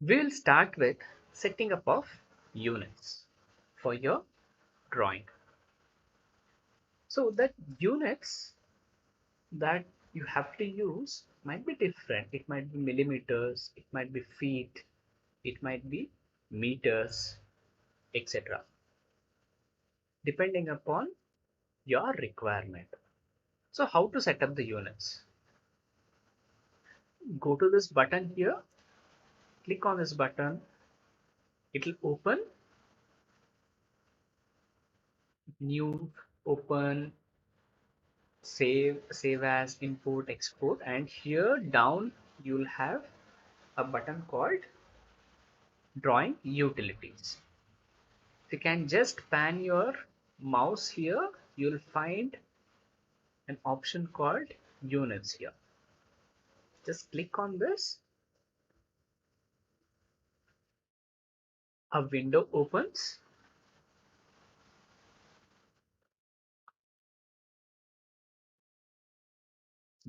We'll start with setting up of units for your drawing. So that units that you have to use might be different. It might be millimeters, it might be feet, it might be meters, etc. depending upon your requirement. So how to set up the units? Go to this button here, click on this button, it will open new, open, save as, import, export, and here down you'll have a button called drawing utilities. If you can just pan your mouse here, you'll find an option called units here. Just click on this, a window opens.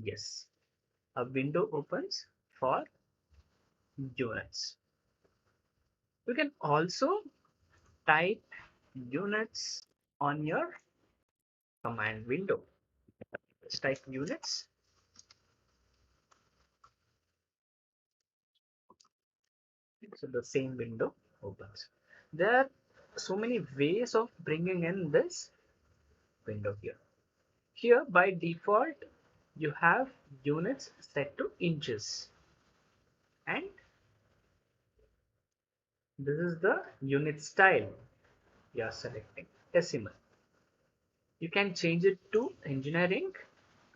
Yes, a window opens for units. You can also type units on your command window. Let's type units. So the same window opens. There are so many ways of bringing in this window here. Here by default, you have units set to inches, and this is the unit style you are selecting, decimal. You can change it to engineering,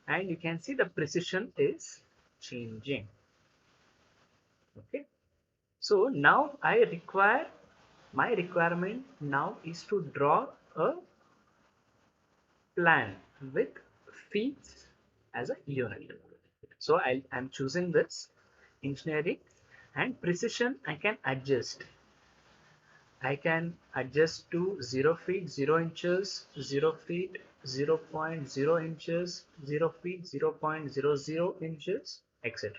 and you can see the precision is changing. Okay, so now my requirement now is to draw a plan with feet as a unit. So I'm choosing this engineering, and precision I can adjust. I can adjust to 0 feet, 0 inches, 0 feet, 0 0.0 inches, 0 feet, 0.00 inches, etc.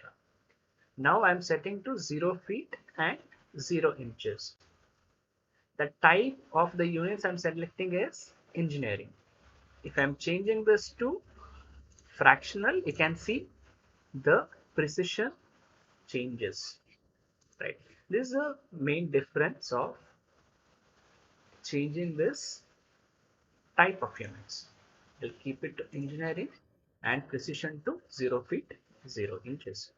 Now I'm setting to 0 feet and 0 inches. The type of the units I'm selecting is engineering. If I'm changing this to fractional, you can see the precision changes, right? This is the main difference of changing this type of units. We'll keep it to engineering and precision to 0 feet, 0 inches.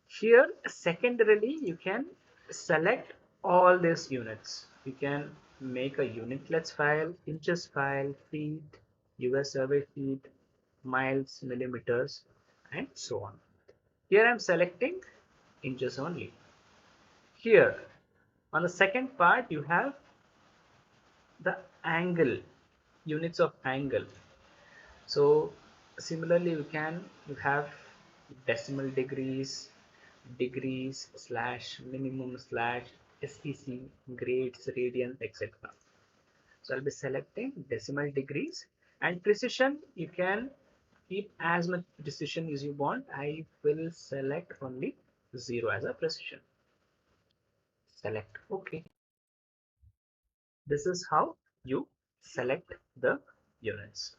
Here, secondarily, you can select all these units. You can make a unitlets file, inches file, feet, US survey feet, miles, millimeters, and so on. Here I'm selecting inches only. Here, on the second part, you have the angle, units of angle. So similarly, you have decimal degrees, degrees slash minimum slash SEC, grades, radians, etc. So I'll be selecting decimal degrees, and precision you can keep as much precision as you want. I will select only 0 as a precision. Select OK. This is how you select the units.